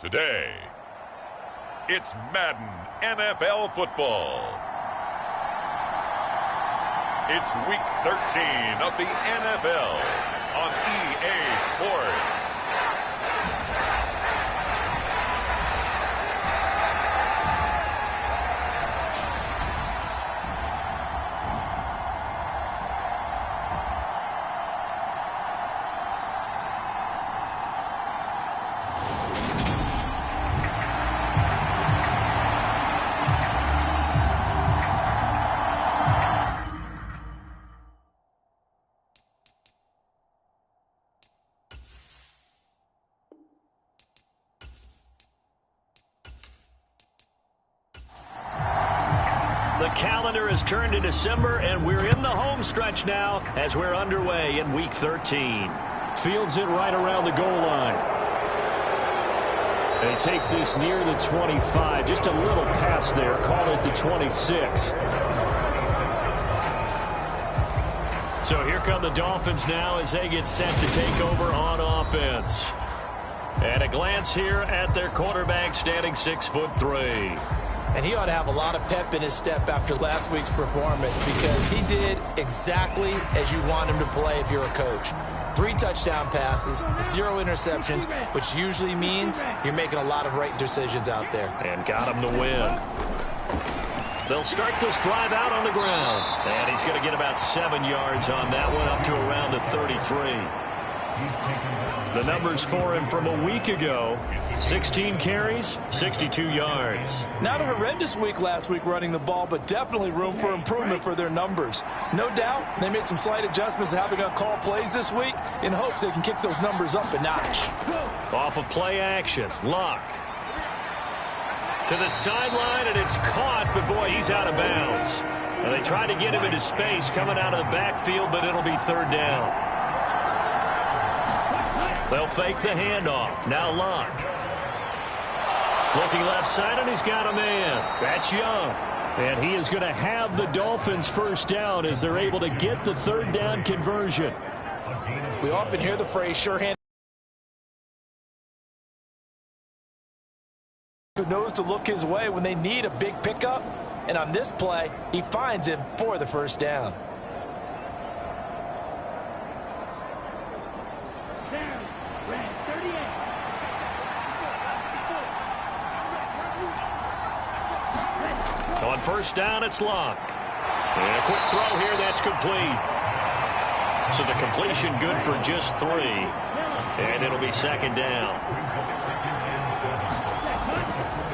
Today, it's Madden NFL football. It's Week 13 of the NFL on EA Sports. The calendar has turned to December, and we're in the home stretch now as we're underway in Week 13. Fields it right around the goal line. And he takes this near the 25. Just a little pass there. Call it the 26. So here come the Dolphins now as they get set to take over on offense. And a glance here at their quarterback, standing 6'3". And he ought to have a lot of pep in his step after last week's performance, because he did exactly as you want him to play if you're a coach. 3 touchdown passes, 0 interceptions, which usually means you're making a lot of right decisions out there. And got him to win. They'll start this drive out on the ground. And he's going to get about 7 yards on that one, up to around the 33. The numbers for him from a week ago: 16 carries, 62 yards. Not a horrendous week last week running the ball, but definitely room for improvement for their numbers. No doubt they made some slight adjustments to how they're going to call plays this week in hopes they can kick those numbers up a notch. Off of play action, Luck to the sideline, and it's caught, but boy, he's out of bounds. And they tried to get him into space coming out of the backfield, but it'll be 3rd down. They'll fake the handoff. Now Luck. Looking left side, and he's got a man. That's Young. And he is going to have the Dolphins first down as they're able to get the 3rd down conversion. We often hear the phrase, sure hand. Who knows to look his way when they need a big pickup. And on this play, he finds him for the first down. On first down, it's Luck. And a quick throw here, that's complete. So the completion good for just 3. And it'll be 2nd down.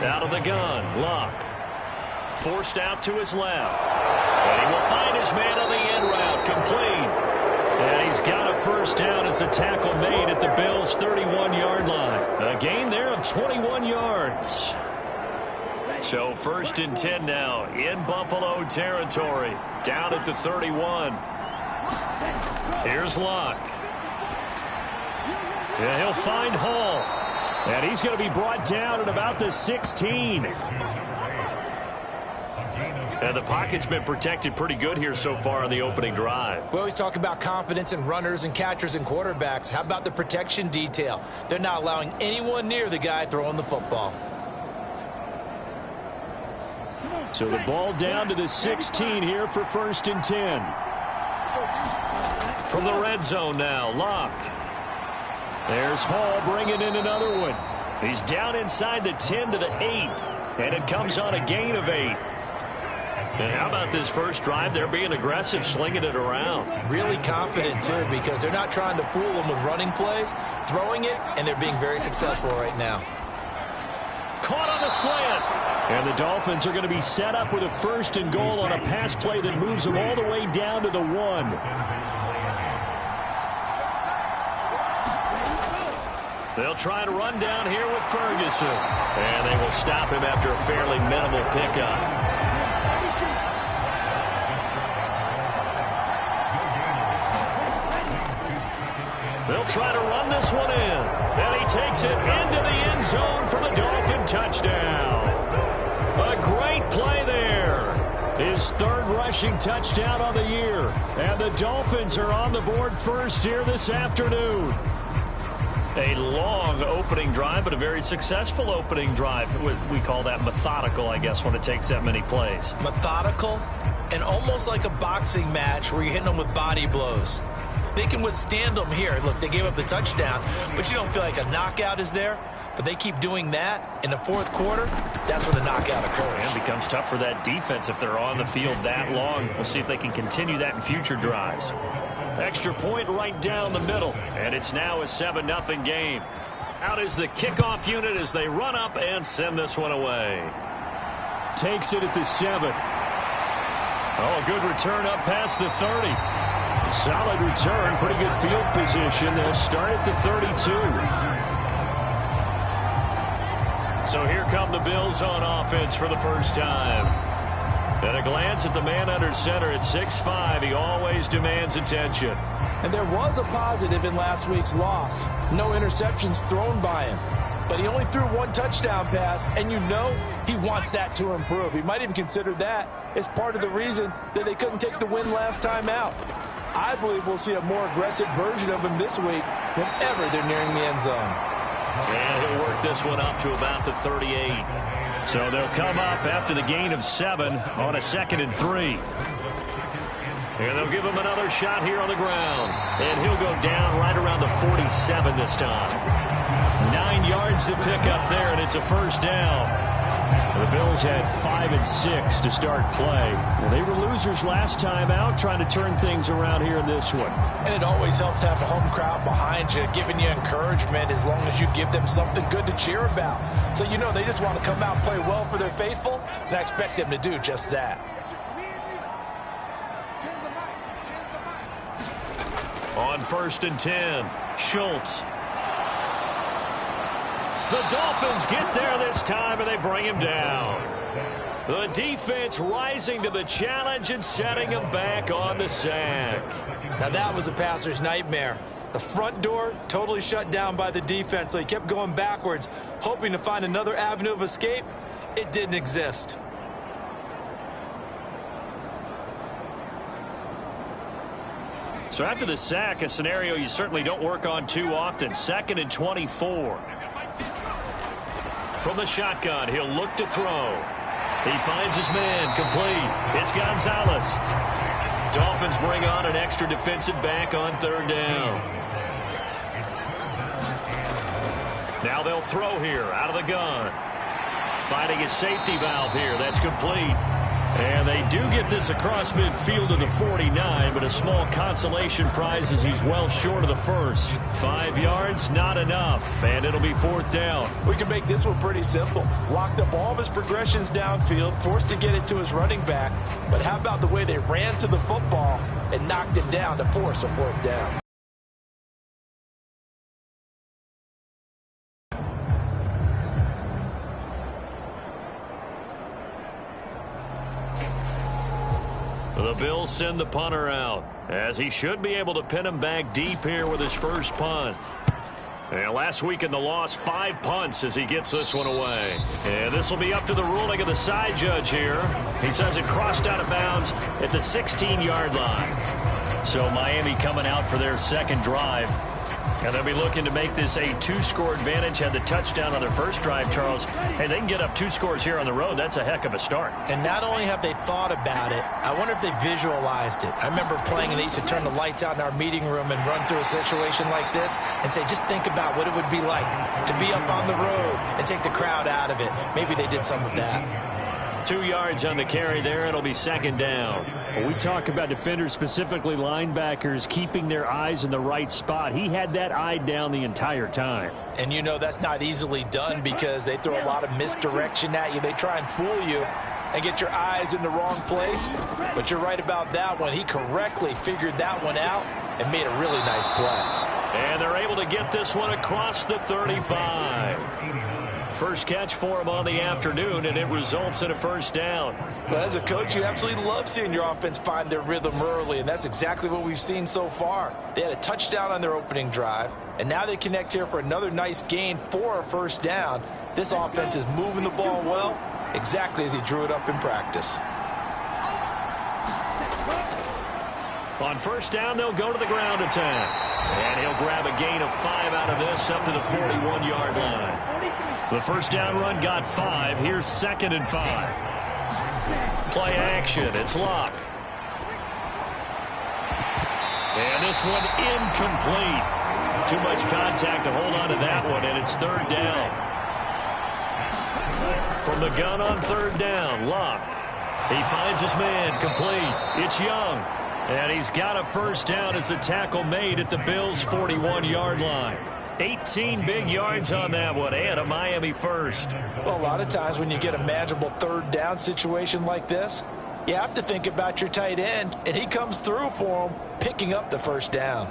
Out of the gun, Luck. Forced out to his left. And he will find his man on the end route, complete. And he's got a first down as the tackle made at the Bills' 31-yard line. A gain there of 21 yards. So 1st and 10 now in Buffalo territory, down at the 31. Here's Luck. And he'll find Hall. And he's going to be brought down at about the 16. And the pocket's been protected pretty good here so far on the opening drive. We always talk about confidence in runners and catchers and quarterbacks. How about the protection detail? They're not allowing anyone near the guy throwing the football. So the ball down to the 16 here for 1st and 10. From the red zone now, Luck. There's Hall bringing in another one. He's down inside the 10 to the 8. And it comes on a gain of 8. And how about this first drive? They're being aggressive, slinging it around. Really confident, too, because they're not trying to fool them with running plays, throwing it, and they're being very successful right now. Caught on the slant. And the Dolphins are going to be set up with a 1st and goal on a pass play that moves them all the way down to the 1. They'll try to run down here with Ferguson. And they will stop him after a fairly minimal pickup. They'll try to run this one in. And he takes it into the end zone for the Dolphin touchdown. A great play there. His 3rd rushing touchdown on the year. And the Dolphins are on the board first here this afternoon. A long opening drive, but a very successful opening drive. We call that methodical, I guess, when it takes that many plays. Methodical and almost like a boxing match where you're hitting them with body blows. They can withstand them here. Look, they gave up the touchdown, but you don't feel like a knockout is there. But they keep doing that in the fourth quarter. That's when the knockout occurs. And it becomes tough for that defense if they're on the field that long. We'll see if they can continue that in future drives. Extra point right down the middle. And it's now a 7-0 game. Out is the kickoff unit as they run up and send this one away. Takes it at the 7. Oh, a good return up past the 30. Solid return. Pretty good field position. They'll start at the 32. So here come the Bills on offense for the first time. At a glance at the man under center at 6'5", he always demands attention. And there was a positive in last week's loss. No interceptions thrown by him. But he only threw one touchdown pass, and you know he wants that to improve. He might even consider that as part of the reason that they couldn't take the win last time out. I believe we'll see a more aggressive version of him this week whenever they're nearing the end zone. And he'll work this one up to about the 38. So they'll come up after the gain of 7 on a 2nd and 3. And they'll give him another shot here on the ground. And he'll go down right around the 47 this time. 9 yards to pick up there, and it's a first down. The Bills had 5 and 6 to start play. Well, they were losers last time out, trying to turn things around here in this one. And it always helps to have a home crowd behind you, giving you encouragement as long as you give them something good to cheer about. So you know they just want to come out and play well for their faithful, and I expect them to do just that. On 1st and 10, Schultz. The Dolphins get there this time, and they bring him down. The defense rising to the challenge and setting him back on the sack. Now that was a passer's nightmare. The front door totally shut down by the defense, so he kept going backwards, hoping to find another avenue of escape. It didn't exist. So after the sack, a scenario you certainly don't work on too often. 2nd and 24. From the shotgun, he'll look to throw. He finds his man, complete. It's Gonzalez. Dolphins bring on an extra defensive back on 3rd down. Now they'll throw here out of the gun. Finding a safety valve here. That's complete. And they do get this across midfield to the 49, but a small consolation prize as he's well short of the first. 5 yards, not enough, and it'll be 4th down. We can make this one pretty simple. Locked up all of his progressions downfield, forced to get it to his running back, but how about the way they ran to the football and knocked him down to force a 4th down? The Bills send the punter out, as he should be able to pin him back deep here with his first punt. And last week in the loss, 5 punts as he gets this one away. And this will be up to the ruling of the side judge here. He says it crossed out of bounds at the 16-yard line. So Miami coming out for their 2nd drive. And they'll be looking to make this a 2-score advantage. Had the touchdown on their first drive, Charles. Hey, they can get up 2 scores here on the road. That's a heck of a start. And not only have they thought about it, I wonder if they visualized it. I remember playing, and they used to turn the lights out in our meeting room and run through a situation like this and say, just think about what it would be like to be up on the road and take the crowd out of it. Maybe they did some of that. 2 yards on the carry there. It'll be 2nd down. When we talk about defenders, specifically linebackers, keeping their eyes in the right spot. He had that eye down the entire time. And you know that's not easily done because they throw a lot of misdirection at you. They try and fool you and get your eyes in the wrong place. But you're right about that one. He correctly figured that one out and made a really nice play. And they're able to get this one across the 35. First catch for him on the afternoon, and it results in a 1st down. Well, as a coach, you absolutely love seeing your offense find their rhythm early, and that's exactly what we've seen so far. They had a touchdown on their opening drive, and now they connect here for another nice gain for a 1st down. This offense is moving the ball well, exactly as he drew it up in practice. On 1st down, they'll go to the ground attack. And he'll grab a gain of 5 out of this up to the 41-yard line. The first down run got 5. Here's 2nd and 5. Play action. It's Locke. And this one incomplete. Too much contact to hold on to that one, and it's 3rd down. From the gun on 3rd down, Locke. He finds his man, complete. It's Young. And he's got a first down as the tackle made at the Bills' 41-yard line. 18 big yards on that one, and a Miami first. Well, a lot of times when you get a manageable 3rd down situation like this, you have to think about your tight end, and he comes through for him, picking up the first down.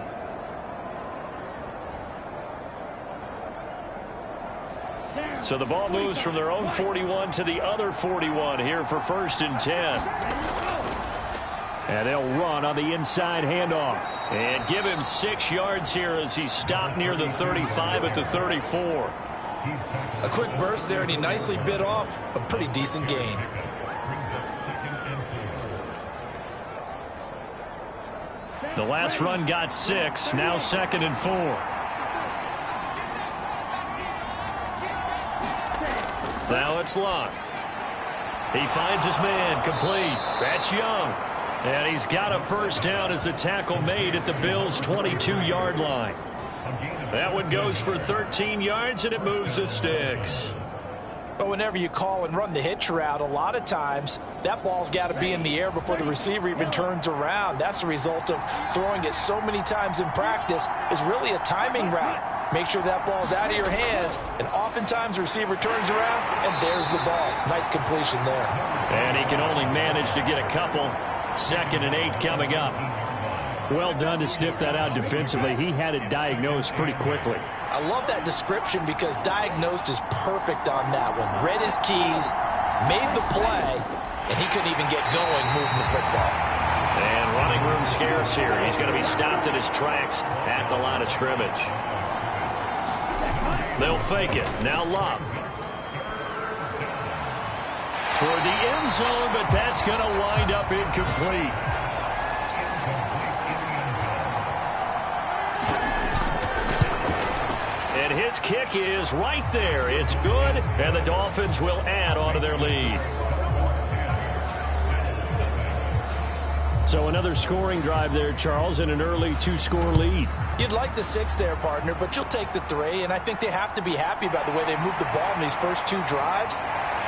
So the ball moves from their own 41 to the other 41 here for 1st and 10. And they'll run on the inside handoff. And give him 6 yards here as he stopped near the 35 at the 34. A quick burst there, and he nicely bit off a pretty decent gain. The last run got 6. Now 2nd and 4. Now it's Locke. He finds his man, complete. That's Young. And he's got a first down as the tackle made at the Bills' 22-yard line. That one goes for 13 yards, and it moves the sticks. But whenever you call and run the hitch route, a lot of times that ball's got to be in the air before the receiver even turns around. That's the result of throwing it so many times in practice. Is really a timing route. Make sure that ball's out of your hands, and oftentimes the receiver turns around, and there's the ball. Nice completion there. And he can only manage to get a couple. 2nd and 8 coming up. Well done to sniff that out defensively. He had it diagnosed pretty quickly. I love that description because diagnosed is perfect on that one. Read his keys, made the play, and he couldn't even get going moving the football. And running room scarce here. He's going to be stopped in his tracks at the line of scrimmage. They'll fake it. Now Locke. Toward the end zone, but that's going to wind up incomplete. And his kick is right there. It's good, and the Dolphins will add on to their lead. So another scoring drive there, Charles, and an early 2-score lead. You'd like the 6 there, partner, but you'll take the 3, and I think they have to be happy about the way they moved the ball in these first 2 drives.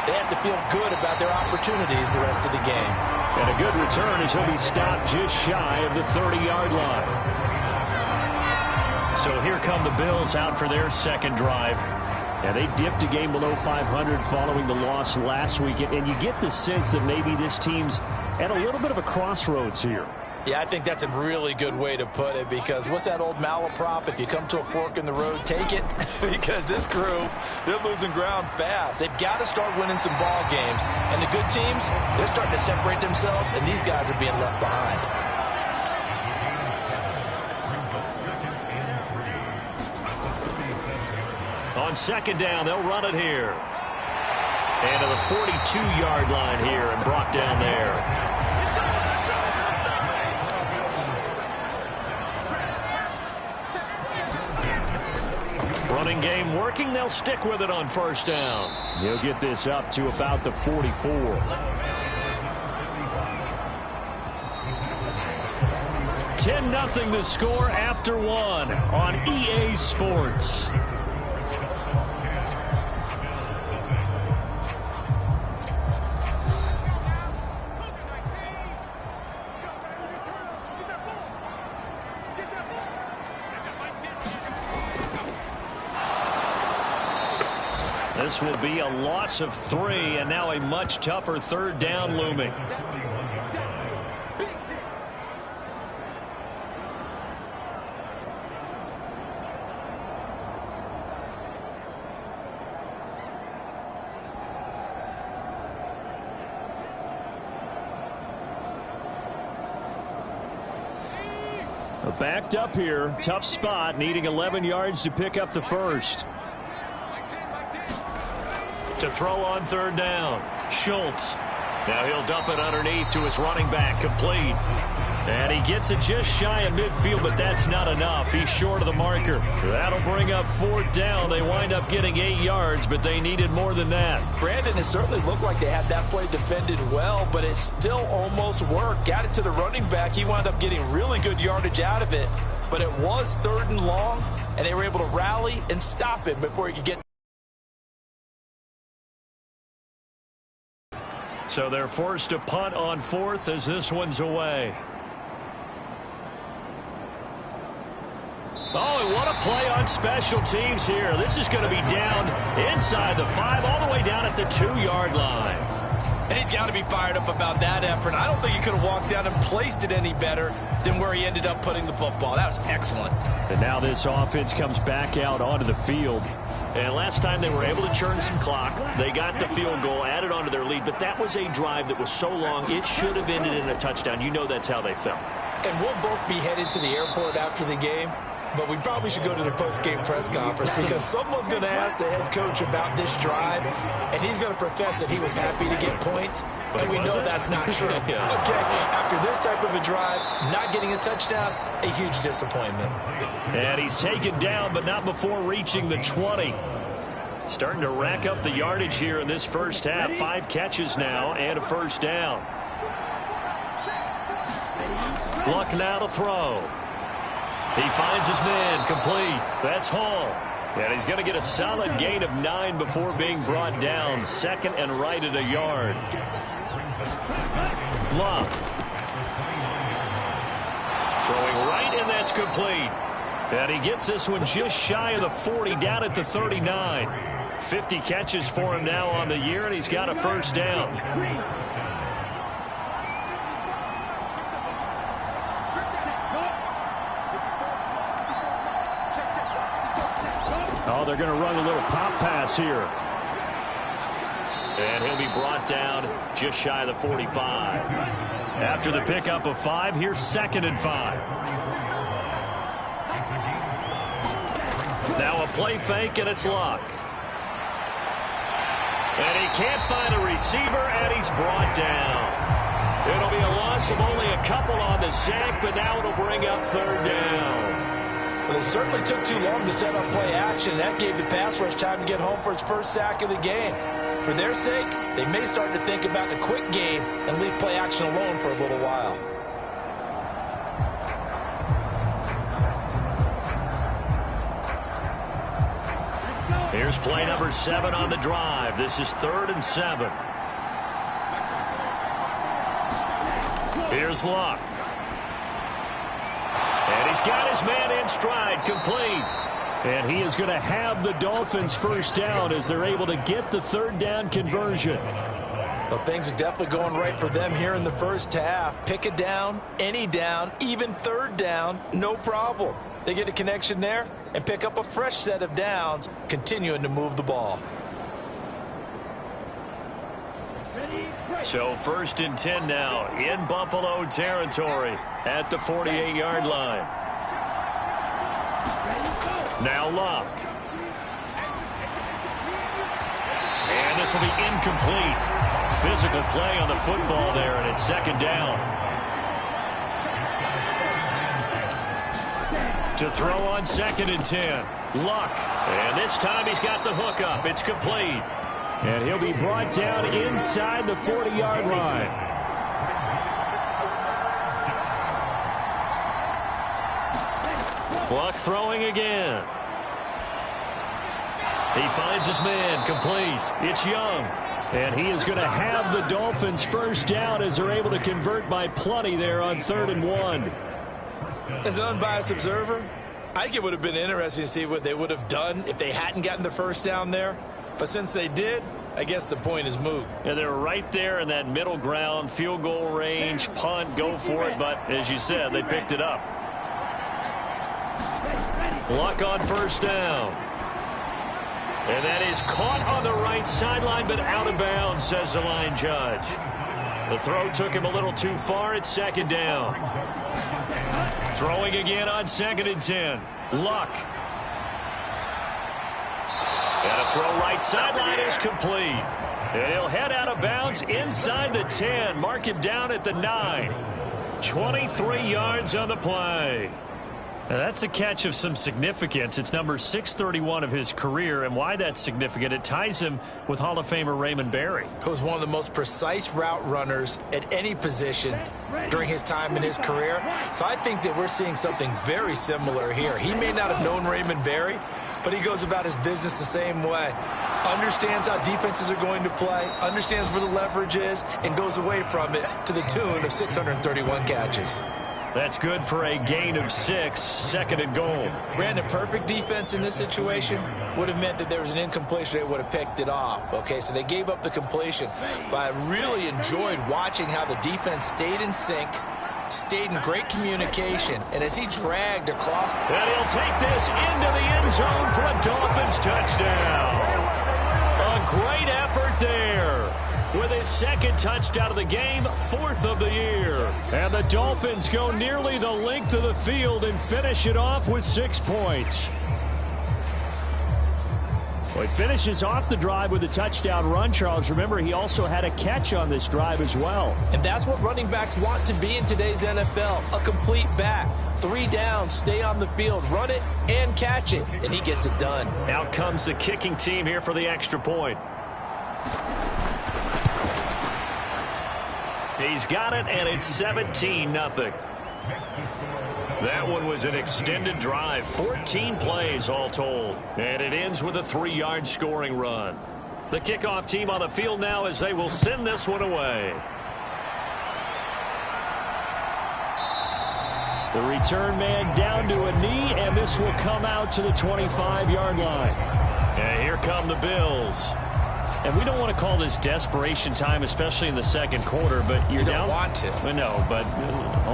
They have to feel good about their opportunities the rest of the game. And a good return as he'll be stopped just shy of the 30-yard line. So here come the Bills out for their 2nd drive. And they dipped a game below 500 following the loss last week. And you get the sense that maybe this team's at a little bit of a crossroads here. Yeah, I think that's a really good way to put it because what's that old malaprop? If you come to a fork in the road, take it. Because this crew, they're losing ground fast. They've got to start winning some ball games. And the good teams, they're starting to separate themselves, and these guys are being left behind. On 2nd down, they'll run it here. And to the 42-yard line here and brought down there. Running game working. They'll stick with it on 1st down. He'll get this up to about the 44. 10-0 the score after 1 on EA Sports. This will be a loss of 3, and now a much tougher 3rd down looming. Backed up here. Tough spot, needing 11 yards to pick up the first. To throw on 3rd down, Schultz. Now he'll dump it underneath to his running back, complete. And he gets it just shy of midfield, but that's not enough. He's short of the marker. That'll bring up 4th down. They wind up getting 8 yards, but they needed more than that. Brandon, it certainly looked like they had that play defended well, but it still almost worked. Got it to the running back. He wound up getting really good yardage out of it, but it was 3rd and long, and they were able to rally and stop him before he could get. So they're forced to punt on 4th as this one's away. Oh, and what a play on special teams here. This is going to be down inside the 5, all the way down at the 2-yard line. And he's got to be fired up about that effort. I don't think he could have walked down and placed it any better than where he ended up putting the football. That was excellent. And now this offense comes back out onto the field. And last time they were able to churn some clock. They got the field goal, added onto their lead. But that was a drive that was so long, it should have ended in a touchdown. You know that's how they felt. And we'll both be headed to the airport after the game. But we probably should go to the post-game press conference because someone's going to ask the head coach about this drive, and he's going to profess that he was happy to get points, and we know that's not true. Yeah. Okay, after this type of a drive, not getting a touchdown, a huge disappointment. And he's taken down, but not before reaching the 20. Starting to rack up the yardage here in this first half. 5 catches now and a 1st down. Luck now to throw. He finds his man, complete. That's Hall. And he's going to get a solid gain of 9 before being brought down. 2nd and right at a yard. Luck. Throwing right, and that's complete. And he gets this one just shy of the 40, down at the 39. 50 catches for him now on the year, and he's got a 1st down. Oh, they're going to run a little pop pass here. And he'll be brought down just shy of the 45. After the pickup of 5, here's 2nd and 5. Now a play fake, and it's Luck. And he can't find a receiver, and he's brought down. It'll be a loss of only a couple on the sack, but now it'll bring up 3rd down. Well, it certainly took too long to set up play action, and that gave the pass rush time to get home for its 1st sack of the game. For their sake, they may start to think about the quick game and leave play action alone for a little while. Here's play number 7 on the drive. This is 3rd and 7. Here's Luck. And he's got his man in stride, complete. And he is going to have the Dolphins' 1st down as they're able to get the 3rd down conversion. Well, things are definitely going right for them here in the first half. Pick a down, any down, even 3rd down, no problem. They get a connection there and pick up a fresh set of downs, continuing to move the ball. So 1st and 10 now in Buffalo territory at the 48-yard line. Now Luck. And this will be incomplete. Physical play on the football there, and it's 2nd down. To throw on 2nd and 10. Luck. And this time he's got the hook up. It's complete. And he'll be brought down inside the 40-yard line. Luck throwing again. He finds his man, complete. It's Young. And he is going to have the Dolphins' 1st down as they're able to convert by plenty there on 3rd and 1. As an unbiased observer, I think it would have been interesting to see what they would have done if they hadn't gotten the 1st down there. But since they did, I guess the point is moot. Yeah, they were right there in that middle ground, field goal range, punt, go for it. But as you said, they picked it up. Luck on 1st down. And that is caught on the right sideline, but out of bounds, says the line judge. The throw took him a little too far. It's 2nd down. Throwing again on 2nd and 10. Luck. And a throw right sideline is complete. And he'll head out of bounds inside the 10. Mark him down at the 9. 23 yards on the play. Now that's a catch of some significance. It's number 631 of his career, and why that's significant, it ties him with Hall of Famer Raymond Berry. Who was one of the most precise route runners at any position during his time in his career. So I think that we're seeing something very similar here. He may not have known Raymond Berry, but he goes about his business the same way. Understands how defenses are going to play, understands where the leverage is, and goes away from it to the tune of 631 catches. That's good for a gain of 6, 2nd and goal. Brandon, perfect defense in this situation would have meant that there was an incompletion. They would have picked it off. Okay, so they gave up the completion. But I really enjoyed watching how the defense stayed in sync, stayed in great communication, and as he dragged across. And he'll take this into the end zone for a Dolphins touchdown. A great effort there. With his 2nd touchdown of the game, 4th of the year. And the Dolphins go nearly the length of the field and finish it off with 6 points. Well, he finishes off the drive with a touchdown run, Charles. Remember, he also had a catch on this drive as well. And that's what running backs want to be in today's NFL, a complete back. 3 downs, stay on the field, run it, and catch it. And he gets it done. Out comes the kicking team here for the extra point. He's got it, and it's 17-0. That one was an extended drive, 14 plays all told. And it ends with a 3-yard scoring run. The kickoff team on the field now as they will send this one away. The return man down to a knee, and this will come out to the 25-yard line. And here come the Bills. And we don't want to call this desperation time, especially in the 2nd quarter, but you're down. You don't want to. No, but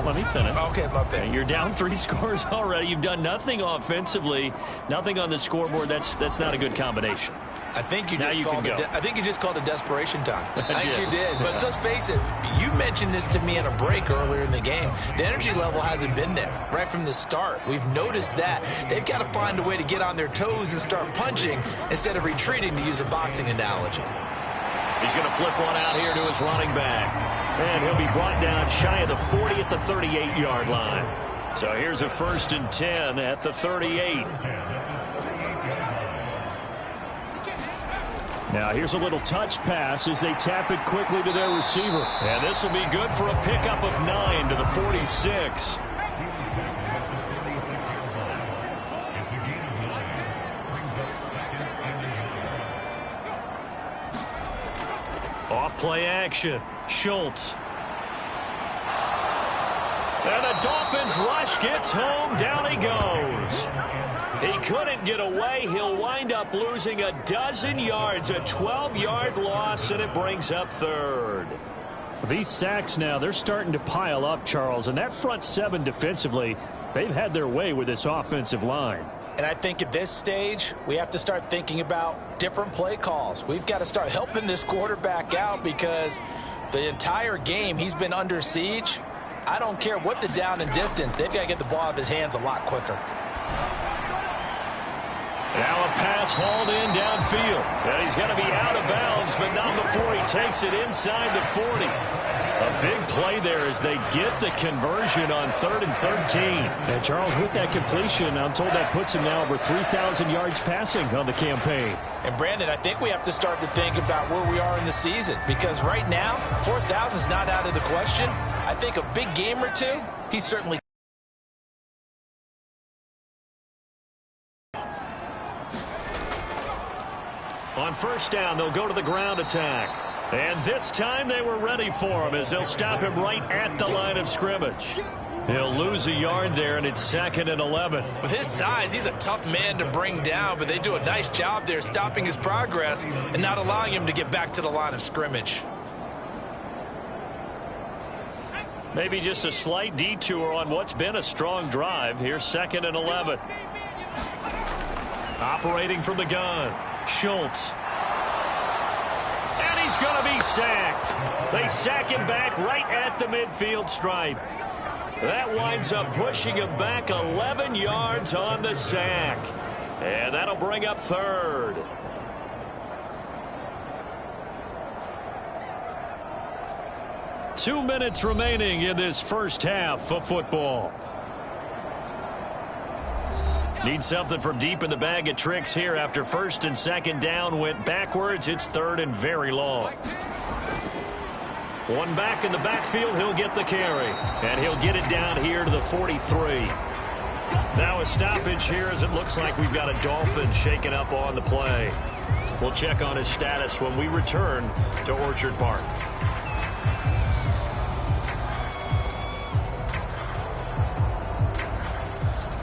let me finish. Okay, my bad. You're down 3 scores already. You've done nothing offensively, nothing on the scoreboard. That's not a good combination. I think you just called it desperation time. I think you did. But let's face it, you mentioned this to me in a break earlier in the game. The energy level hasn't been there right from the start. We've noticed that. They've got to find a way to get on their toes and start punching instead of retreating, to use a boxing analogy. He's going to flip one out here to his running back. And he'll be brought down shy of the 40 at the 38-yard line. So here's a 1st and 10 at the 38. Now here's a little touch pass as they tap it quickly to their receiver. And this will be good for a pickup of 9 to the 46. Off play action. Schultz. And the Dolphins rush gets home. Down he goes. He couldn't get away. He'll wind up losing a dozen yards, a 12-yard loss, and it brings up 3rd. These sacks now, they're starting to pile up, Charles, and that front 7 defensively, they've had their way with this offensive line. And I think at this stage, we have to start thinking about different play calls. We've got to start helping this quarterback out because the entire game he's been under siege. I don't care what the down and distance. They've got to get the ball out of his hands a lot quicker. Now a pass hauled in downfield. And he's going to be out of bounds, but not before he takes it inside the 40. A big play there as they get the conversion on 3rd and 13. And Charles, with that completion, I'm told that puts him now over 3,000 yards passing on the campaign. And Brandon, I think we have to start to think about where we are in the season because right now, 4,000 is not out of the question. I think a big game or two, he's certainly. On 1st down, they'll go to the ground attack. And this time they were ready for him as they'll stop him right at the line of scrimmage. He'll lose a yard there, and it's 2nd and 11. With his size, he's a tough man to bring down, but they do a nice job there stopping his progress and not allowing him to get back to the line of scrimmage. Maybe just a slight detour on what's been a strong drive. Here's 2nd and 11. Operating from the gun, Schultz. And he's going to be sacked. They sack him back right at the midfield stripe. That winds up pushing him back 11 yards on the sack. And that'll bring up 3rd. 2 minutes remaining in this first half of football. Need something from deep in the bag of tricks here after first and second down went backwards. It's third and very long. One back in the backfield. He'll get the carry. And he'll get it down here to the 43. Now a stoppage here as it looks like we've got a Dolphin shaking up on the play. We'll check on his status when we return to Orchard Park.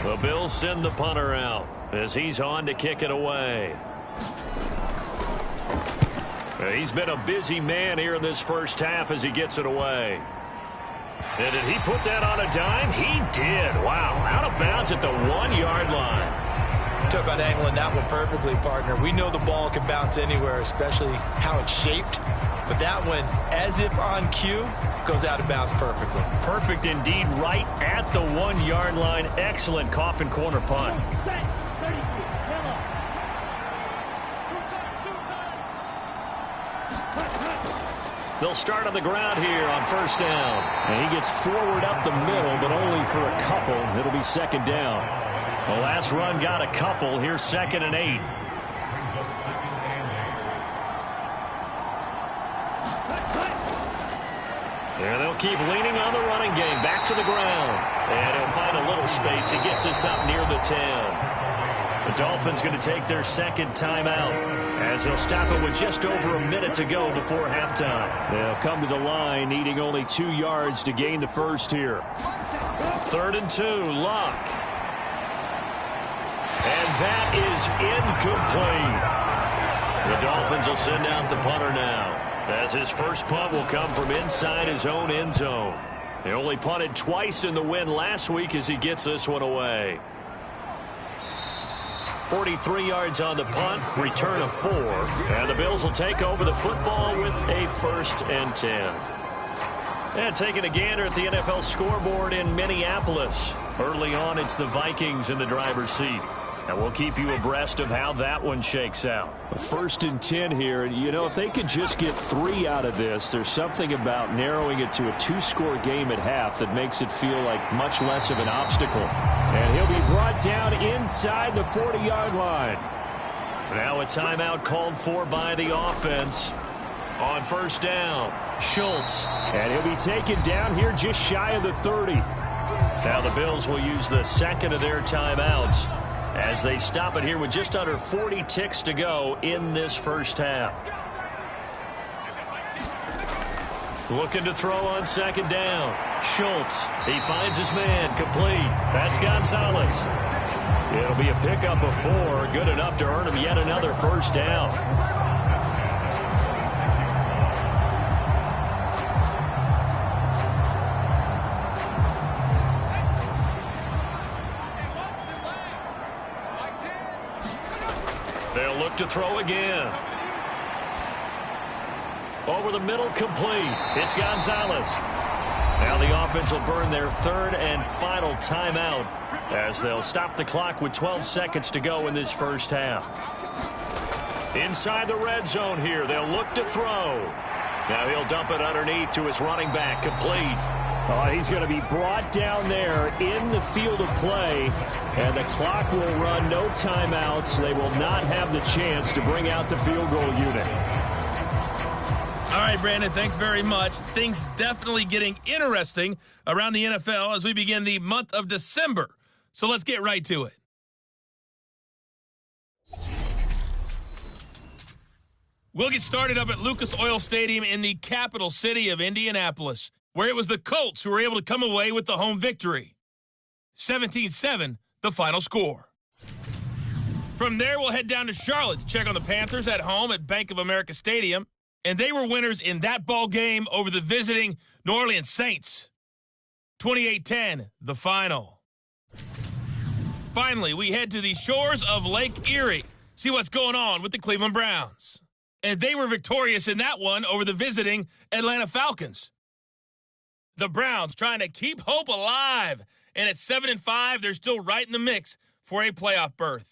The Bills send the punter out as he's on to kick it away. He's been a busy man here in this first half as he gets it away. And did he put that on a dime? He did. Wow. Out of bounds at the 1-yard line. Talk about angling that one perfectly, partner. We know the ball can bounce anywhere, especially how it's shaped. But that one, as if on cue, goes out of bounds perfectly. Perfect indeed, right at the 1-yard line. Excellent coffin corner punt. They'll start on the ground here on first down. And he gets forward up the middle, but only for a couple. It'll be second down. The last run got a couple. Here's 2nd and 8. And they'll keep leaning on the running game. Back to the ground. And he'll find a little space. He gets us up near the 10. The Dolphins going to take their second timeout as they'll stop it with just over a minute to go before halftime. They'll come to the line needing only 2 yards to gain the first here. 3rd and 2, Luck. And that is incomplete. The Dolphins will send out the punter now, as his first punt will come from inside his own end zone. They only punted twice in the win last week as he gets this one away. 43 yards on the punt, return of 4. And the Bills will take over the football with a 1st and 10. And taking a gander at the NFL scoreboard in Minneapolis. Early on, it's the Vikings in the driver's seat. And we'll keep you abreast of how that one shakes out. A 1st and 10 here. And, you know, if they could just get 3 out of this, there's something about narrowing it to a 2-score game at half that makes it feel like much less of an obstacle. And he'll be brought down inside the 40-yard line. Now a timeout called for by the offense. On first down, Schultz. And he'll be taken down here just shy of the 30. Now the Bills will use the second of their timeouts as they stop it here with just under 40 ticks to go in this first half. Looking to throw on second down. Schultz. He finds his man. Complete. That's Gonzalez. It'll be a pickup of 4. Good enough to earn him yet another first down. They'll look to throw again. Over the middle, complete. It's Gonzalez. Now the offense will burn their 3rd and final timeout as they'll stop the clock with 12 seconds to go in this first half. Inside the red zone here, they'll look to throw. Now he'll dump it underneath to his running back, complete. He's going to be brought down there in the field of play, and the clock will run, no timeouts. They will not have the chance to bring out the field goal unit. All right, Brandon, thanks very much. Things definitely getting interesting around the NFL as we begin the month of December. So let's get right to it. We'll get started up at Lucas Oil Stadium in the capital city of Indianapolis, where it was the Colts who were able to come away with the home victory. 17-7, the final score. From there, we'll head down to Charlotte to check on the Panthers at home at Bank of America Stadium. And they were winners in that ball game over the visiting New Orleans Saints. 28-10, the final. Finally, we head to the shores of Lake Erie, see what's going on with the Cleveland Browns. And they were victorious in that one over the visiting Atlanta Falcons. The Browns trying to keep hope alive. And at 7-5, they're still right in the mix for a playoff berth.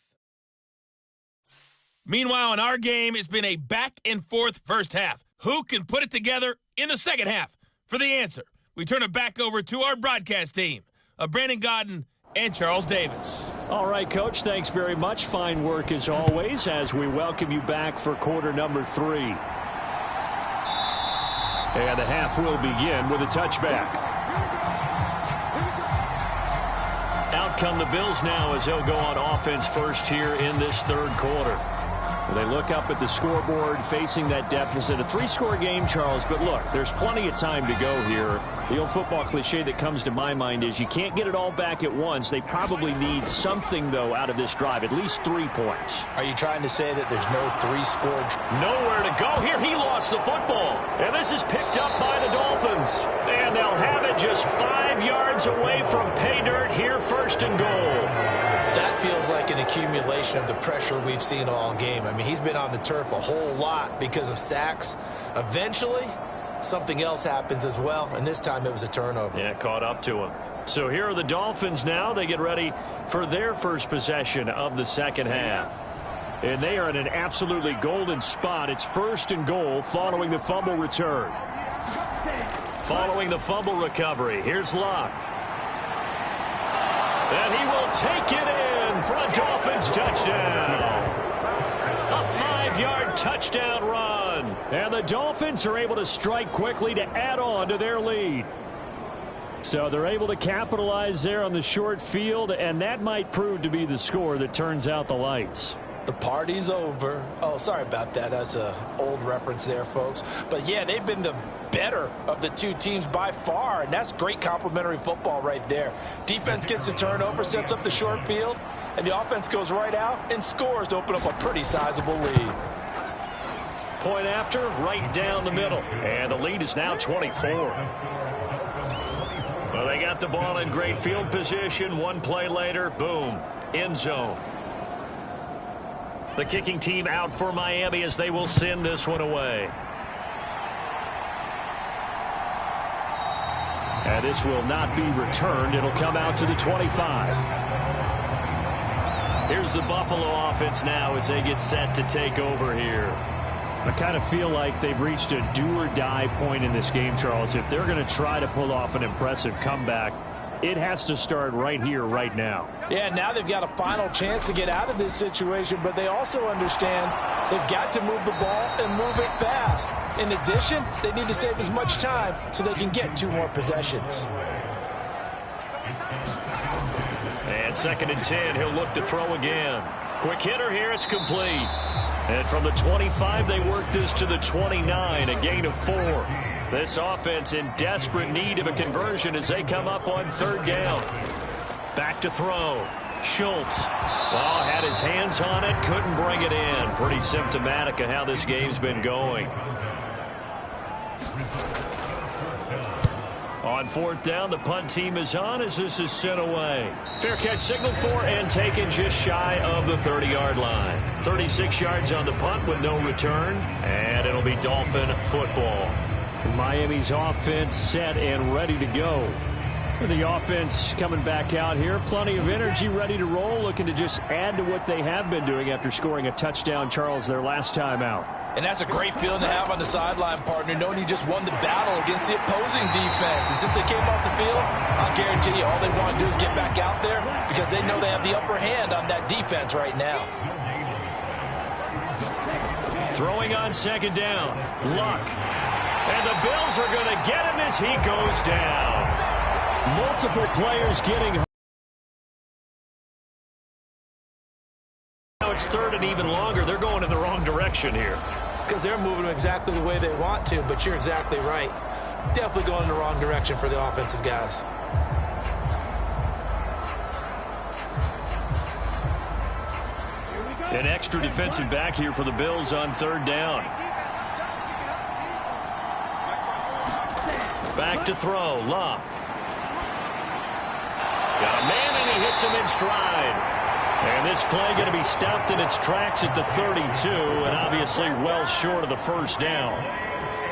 Meanwhile, in our game, it's been a back-and-forth first half. Who can put it together in the second half? For the answer, we turn it back over to our broadcast team of Brandon Gaudin and Charles Davis. All right, Coach, thanks very much. Fine work as always as we welcome you back for quarter number 3. And the half will begin with a touchback. Out come the Bills now as they'll go on offense first here in this third quarter. They look up at the scoreboard facing that deficit. A 3-score game, Charles, but look, there's plenty of time to go here. The old football cliche that comes to my mind is you can't get it all back at once. They probably need something, though, out of this drive, at least 3 points. Are you trying to say that there's no 3-score? Nowhere to go here. He lost the football. And this is picked up by the Dolphins. And they'll have it just 5 yards away from pay dirt here, first and goal. That feels like an accumulation of the pressure we've seen all game. I mean, he's been on the turf a whole lot because of sacks. Eventually, something else happens as well, and this time it was a turnover. Yeah, caught up to him. So here are the Dolphins now. They get ready for their first possession of the second half. And they are in an absolutely golden spot. It's first and goal following the fumble return. Following the fumble recovery, here's Locke. And he will take it in for a Dolphins touchdown. A 5-yard touchdown run. And the Dolphins are able to strike quickly to add on to their lead. So they're able to capitalize there on the short field, and that might prove to be the score that turns out the lights. The party's over. Oh, sorry about that. That's an old reference there, folks. But, yeah, they've been the better of the two teams by far, and that's great complimentary football right there. Defense gets the turnover, sets up the short field, and the offense goes right out and scores to open up a pretty sizable lead. Point after, right down the middle. And the lead is now 24. Well, they got the ball in great field position. One play later, boom, end zone. The kicking team out for Miami as they will send this one away. And this will not be returned. It'll come out to the 25. Here's the Buffalo offense now as they get set to take over here. I kind of feel like they've reached a do-or-die point in this game, Charles. If they're going to try to pull off an impressive comeback, it has to start right here, right now. Yeah, now they've got a final chance to get out of this situation, but they also understand they've got to move the ball and move it fast. In addition, they need to save as much time so they can get 2 more possessions. And 2nd and 10, he'll look to throw again. Quick hitter here, it's complete. And from the 25, they work this to the 29, a gain of 4. This offense in desperate need of a conversion as they come up on 3rd down. Back to throw. Schultz. Oh, had his hands on it, couldn't bring it in. Pretty symptomatic of how this game's been going. On 4th down, the punt team is on as this is sent away. Fair catch signaled for and taken just shy of the 30-yard line. 36 yards on the punt with no return, and it'll be Dolphin football. Miami's offense set and ready to go. The offense coming back out here. Plenty of energy, ready to roll, looking to just add to what they have been doing after scoring a touchdown, Charles, their last time out. And that's a great feeling to have on the sideline, partner, knowing you just won the battle against the opposing defense. And since they came off the field, I'll guarantee you all they want to do is get back out there because they know they have the upper hand on that defense right now. Throwing on 2nd down. Luck. And the Bills are going to get him as he goes down. Multiple players getting home. Now it's 3rd and even longer. They're going in the wrong direction here. Because they're moving exactly the way they want to, but you're exactly right. Definitely going in the wrong direction for the offensive guys. An extra defensive back here for the Bills on 3rd down. Back to throw. Locke. Got a man, and he hits him in stride. And this play going to be stopped in its tracks at the 32, and obviously well short of the 1st down.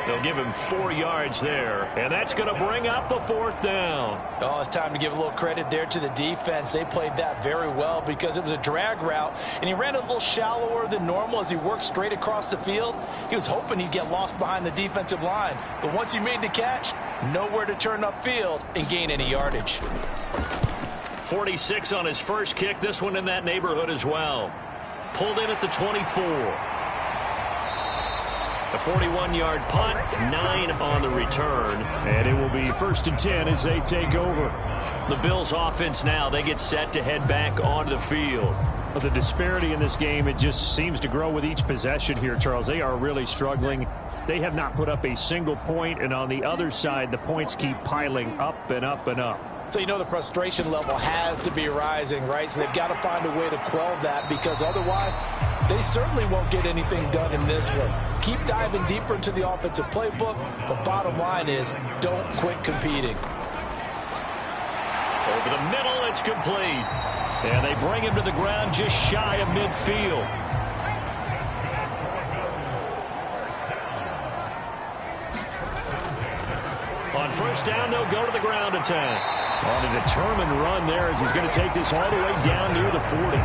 They'll give him 4 yards there, and that's going to bring up a 4th down. Oh, it's time to give a little credit there to the defense. They played that very well because it was a drag route, and he ran a little shallower than normal as he worked straight across the field. He was hoping he'd get lost behind the defensive line, but once he made the catch, Nowhere to turn upfield and gain any yardage. 46 on his first kick. This one in that neighborhood as well. Pulled in at the 24. A 41-yard punt, 9 on the return. And it will be 1st and 10 as they take over. The Bills offense now, they get set to head back onto the field. The disparity in this game, it just seems to grow with each possession here, Charles. They are really struggling. They have not put up a single point, and on the other side, the points keep piling up and up and up. So you know the frustration level has to be rising, right? So they've got to find a way to quell that, because otherwise they certainly won't get anything done in this one. Keep diving deeper into the offensive playbook, but bottom line is don't quit competing. Over the middle, it's complete. And they bring him to the ground just shy of midfield. On first down, they'll go to the ground attack. On a determined run there as he's going to take this all the way down near the 40.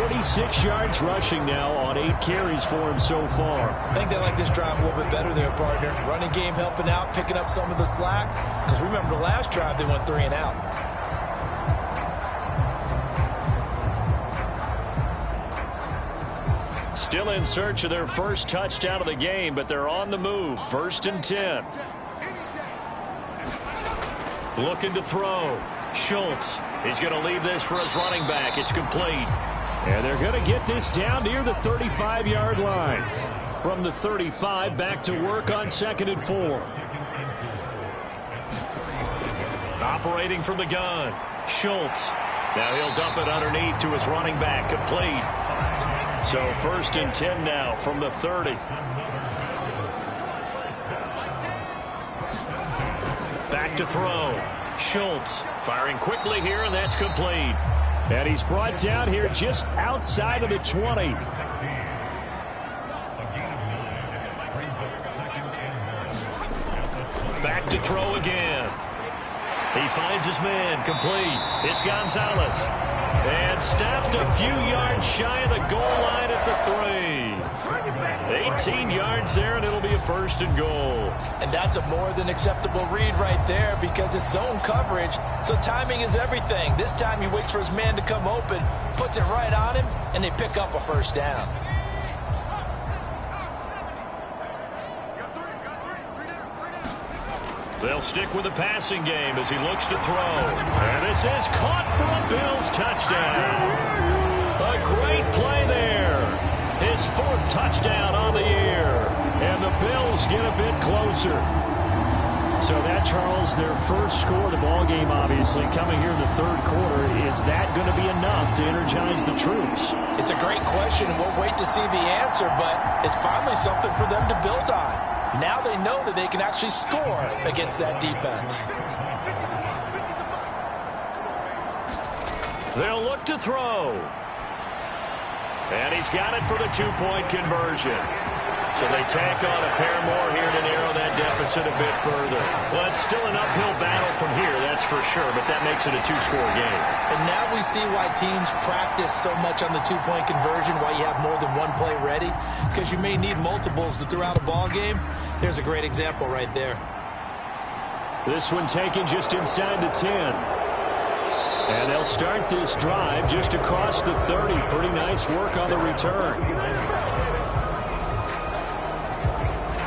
46 yards rushing now on 8 carries for him so far. I think they like this drive a little bit better there, partner. Running game helping out, picking up some of the slack. Because remember, the last drive they went 3 and out. Still in search of their first touchdown of the game, but they're on the move. 1st and 10. Looking to throw. Schultz. He's going to leave this for his running back. It's complete. And they're going to get this down near the 35-yard line. From the 35, back to work on 2nd and 4. Operating from the gun. Schultz. Now he'll dump it underneath to his running back. Complete. So 1st and 10 now from the 30. Back to throw. Schultz firing quickly here, and that's complete. And he's brought down here just outside of the 20. Back to throw again. He finds his man. Complete. It's Gonzalez. And stopped a few yards shy of the goal line at the 3. 18 yards there, and it'll be a 1st and goal. And that's a more than acceptable read right there, because it's zone coverage, so timing is everything. This time he waits for his man to come open, puts it right on him, and they pick up a 1st down. They'll stick with the passing game as he looks to throw. And this is caught for a Bills touchdown. A great play there. His 4th touchdown on the year. And the Bills get a bit closer. So that, Charles, their first score of the ball game, obviously, coming here in the 3rd quarter. Is that going to be enough to energize the troops? It's a great question, and we'll wait to see the answer, but it's finally something for them to build on. Now they know that they can actually score against that defense. They'll look to throw. And he's got it for the 2-point conversion. So they tack on a pair more here to narrow that deficit a bit further. Well, it's still an uphill battle from here, that's for sure, but that makes it a 2-score game. And now we see why teams practice so much on the 2-point conversion, why you have more than one play ready, because you may need multiples to throw out a ball game. There's a great example right there. This one taken just inside the 10. And they'll start this drive just across the 30. Pretty nice work on the return.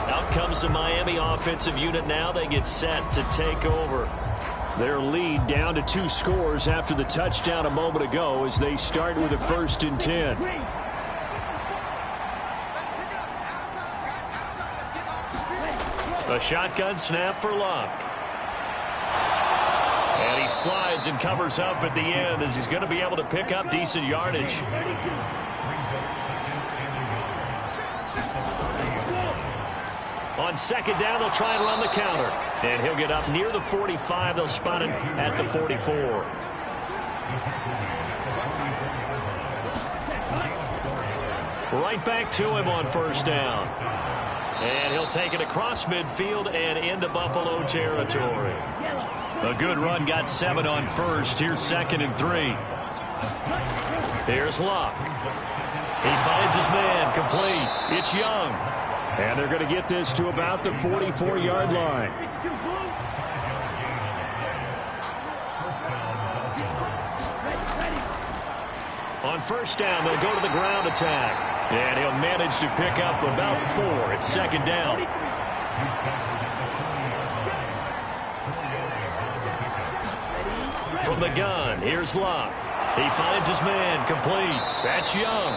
Out comes the Miami offensive unit now. They get set to take over. Their lead down to 2 scores after the touchdown a moment ago as they start with a 1st and 10. A shotgun snap for Luck. And he slides and covers up at the end as he's going to be able to pick up decent yardage. On 2nd down, they'll try and run the counter. And he'll get up near the 45. They'll spot him at the 44. Right back to him on 1st down. And he'll take it across midfield and into Buffalo territory. A good run, got 7 on 1st. Here's 2nd and 3. Here's Luck. He finds his man, complete. It's Young. And they're going to get this to about the 44-yard line. On first down, they'll go to the ground attack. And he'll manage to pick up about 4. It's second down. From the gun, here's Locke. He finds his man, complete. That's Young.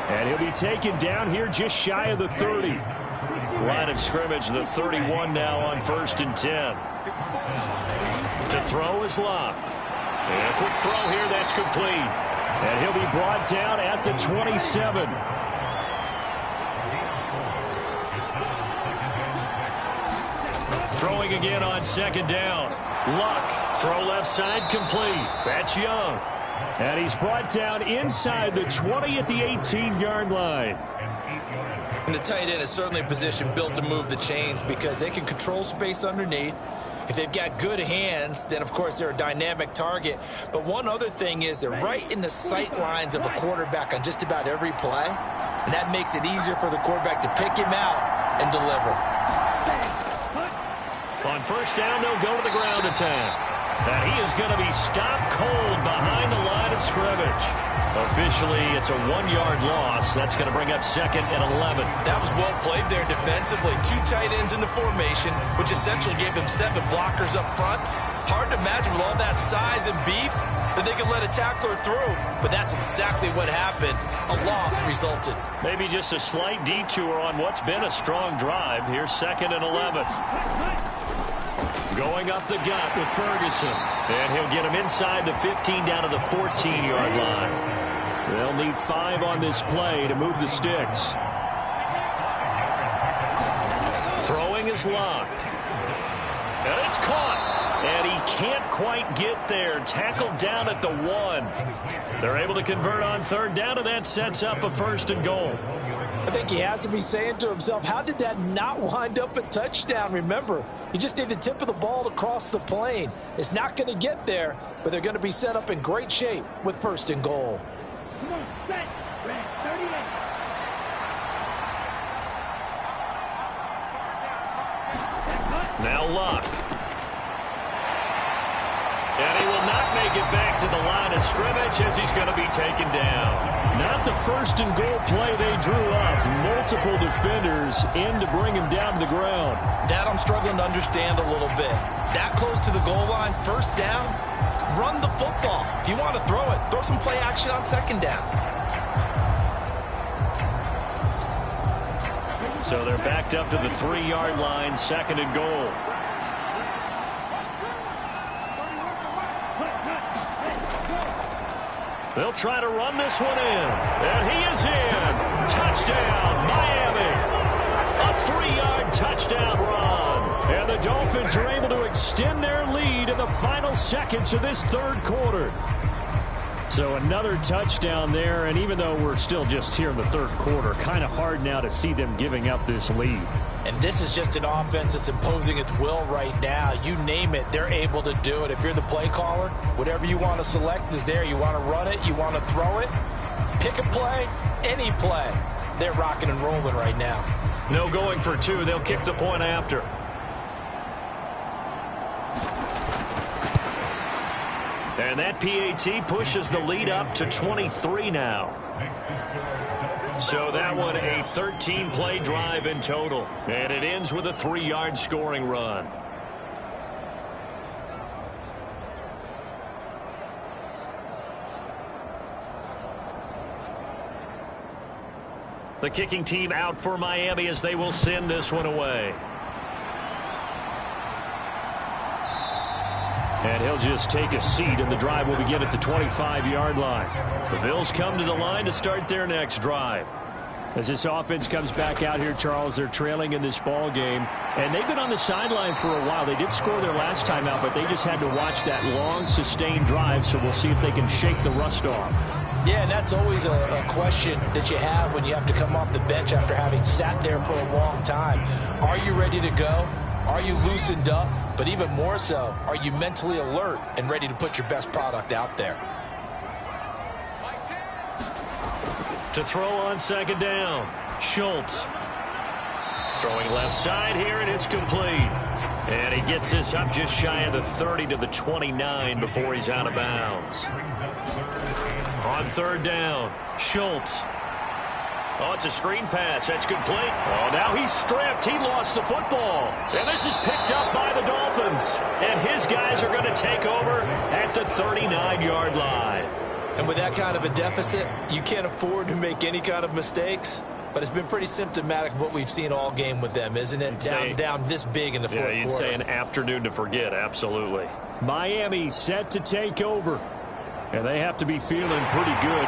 And he'll be taken down here just shy of the 30. Line of scrimmage, the 31 now on 1st and 10. To throw is Locke. And a quick throw here, that's complete. And he'll be brought down at the 27. Throwing again on second down. Luck, throw left side, complete. That's Young. And he's brought down inside the 20 at the 18-yard line. And the tight end is certainly a position built to move the chains because they can control space underneath. If they've got good hands, then, of course, they're a dynamic target. But one other thing is they're right in the sight lines of a quarterback on just about every play. And that makes it easier for the quarterback to pick him out and deliver. On first down, they'll go to the ground attack. And he is going to be stopped cold behind the line of scrimmage. Officially, it's a 1-yard loss. That's going to bring up second and 11. That was well played there defensively. 2 tight ends in the formation, which essentially gave them 7 blockers up front. Hard to imagine with all that size and beef that they could let a tackler through. But that's exactly what happened. A loss resulted. Maybe just a slight detour on what's been a strong drive. Here's second and 11. Going up the gut with Ferguson. And he'll get him inside the 15 down to the 14-yard line. They'll need 5 on this play to move the sticks. Throwing is Locke. And it's caught. And he can't quite get there. Tackled down at the 1. They're able to convert on third down, and that sets up a 1st and goal. I think he has to be saying to himself, how did that not wind up a touchdown? Remember, you just need the tip of the ball to cross the plane. It's not going to get there, but they're going to be set up in great shape with 1st and goal. Come on, set. Red 38. Now Locke. And he will not make it back to the line of scrimmage as he's going to be taken down. Not the 1st and goal play they drew up. Multiple defenders in to bring him down to the ground. That I'm struggling to understand a little bit. That close to the goal line, 1st down, run the football. If you want to throw it, throw some play action on 2nd down. So they're backed up to the 3-yard line, 2nd and goal. They'll try to run this one in. And he is in. Touchdown, Miami. A 3-yard touchdown run. And the Dolphins are able to extend their lead in the final seconds of this 3rd quarter. So another touchdown there, and even though we're still just here in the 3rd quarter, kind of hard now to see them giving up this lead. And this is just an offense that's imposing its will right now. You name it, they're able to do it. If you're the play caller, whatever you want to select is there. You want to run it, you want to throw it, pick a play, any play. They're rocking and rolling right now. No going for 2. They'll kick the point after. And that PAT pushes the lead up to 23 now. So that one a 13-play drive in total. And it ends with a 3-yard scoring run. The kicking team out for Miami as they will send this one away. And he'll just take a seat, and the drive will begin at the 25-yard line. The Bills come to the line to start their next drive. As this offense comes back out here, Charles, they're trailing in this ball game. And they've been on the sideline for a while. They did score their last time out, but they just had to watch that long, sustained drive, so we'll see if they can shake the rust off. Yeah, and that's always a question that you have when you have to come off the bench after having sat there for a long time. Are you ready to go? Are you loosened up? But even more so, are you mentally alert and ready to put your best product out there? To throw on 2nd down, Schultz. Throwing left side here, and it's complete. And he gets this up just shy of the 30 to the 29 before he's out of bounds. On third down, Schultz. Oh, it's a screen pass. That's complete. Oh, now he's stripped. He lost the football. And this is picked up by the Dolphins. And his guys are going to take over at the 39-yard line. And with that kind of a deficit, you can't afford to make any kind of mistakes. But it's been pretty symptomatic of what we've seen all game with them, isn't it? Down this big in the fourth quarter. Yeah, you'd say an afternoon to forget, absolutely. Miami set to take over. And they have to be feeling pretty good.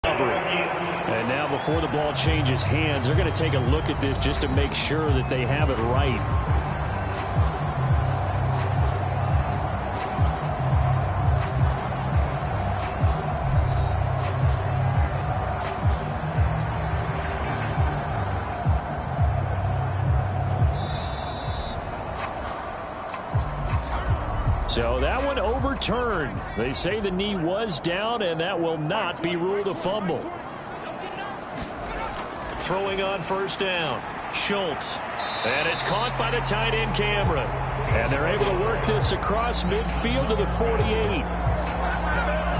And now before the ball changes hands, they're going to take a look at this just to make sure that they have it right. So that one overturned. They say the knee was down, and that will not be ruled a fumble. Throwing on first down, Schultz. And it's caught by the tight end, Cameron. And they're able to work this across midfield to the 48.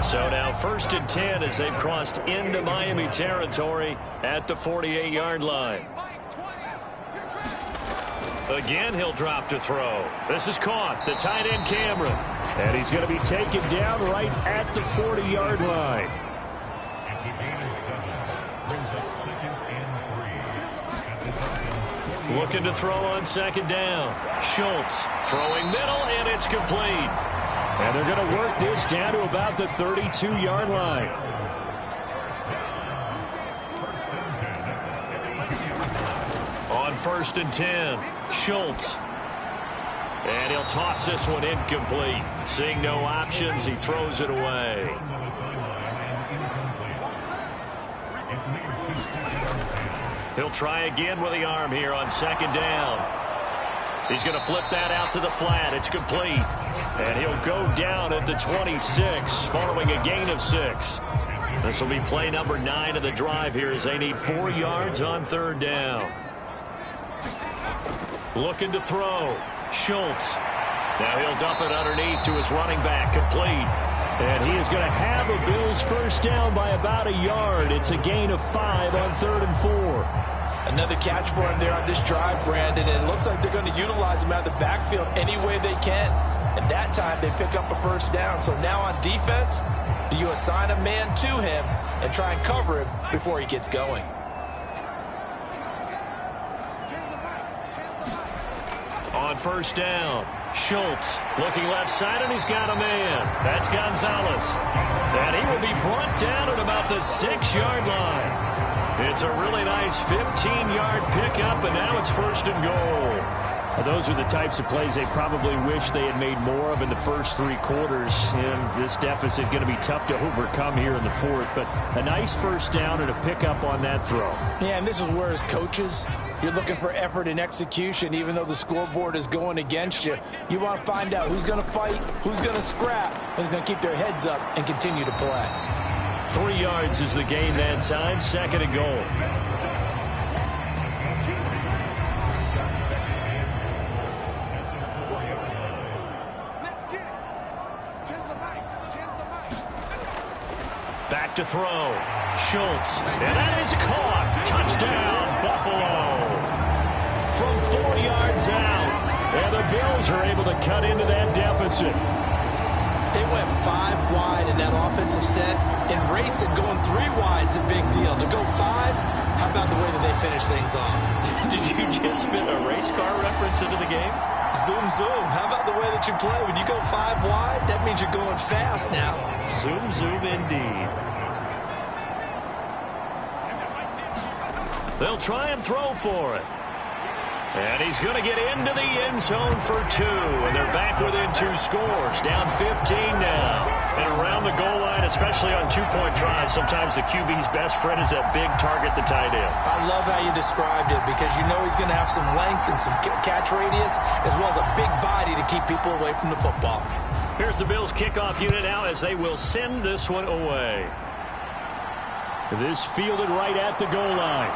So now 1st and 10 as they've crossed into Miami territory at the 48-yard line. Again, he'll drop to throw. This is caught. The tight end, Cameron. And he's going to be taken down right at the 40-yard line. Looking to throw on second down. Schultz throwing middle, and it's complete. And they're going to work this down to about the 32-yard line. On 1st and 10, Schultz. And he'll toss this one incomplete. Seeing no options, he throws it away. He'll try again with the arm here on second down. He's going to flip that out to the flat. It's complete. And he'll go down at the 26 following a gain of 6. This will be play number 9 of the drive here as they need 4 yards on third down. Looking to throw. Schultz. Now he'll dump it underneath to his running back. Complete. And he is going to have a Bills first down by about a yard. It's a gain of 5 on 3rd and 4. Another catch for him there on this drive, Brandon. And it looks like they're going to utilize him out of the backfield any way they can. And that time they pick up a first down. So now on defense, do you assign a man to him and try and cover him before he gets going? On first down, Schultz looking left side, and he's got a man. That's Gonzalez. And he will be brought down at about the 6-yard line. It's a really nice 15-yard pickup, and now it's 1st and goal. Those are the types of plays they probably wish they had made more of in the first 3 quarters. And this deficit going to be tough to overcome here in the 4th. But a nice first down and a pickup on that throw. Yeah, and this is where as coaches, you're looking for effort and execution. Even though the scoreboard is going against you, you want to find out who's going to fight, who's going to scrap, who's going to keep their heads up and continue to play. 3 yards is the gain that time, 2nd and goal. Back to throw. Schultz. And that is caught. Touchdown, Buffalo. From 4 yards out. And the Bills are able to cut into that deficit. They went 5 wide in that offensive set. And racing going 3 wide is a big deal. To go 5, how about the way that they finish things off? Did you just fit a race car reference into the game? Zoom, zoom. How about the way that you play? When you go 5 wide, that means you're going fast now. Zoom, zoom indeed. They'll try and throw for it. And he's going to get into the end zone for 2. And they're back within 2 scores. Down 15 now. And around the goal line, especially on 2-point tries, sometimes the QB's best friend is that big target, the tight end. I love how you described it because you know he's going to have some length and some catch radius as well as a big body to keep people away from the football. Here's the Bills kickoff unit now as they will send this one away. This fielded right at the goal line.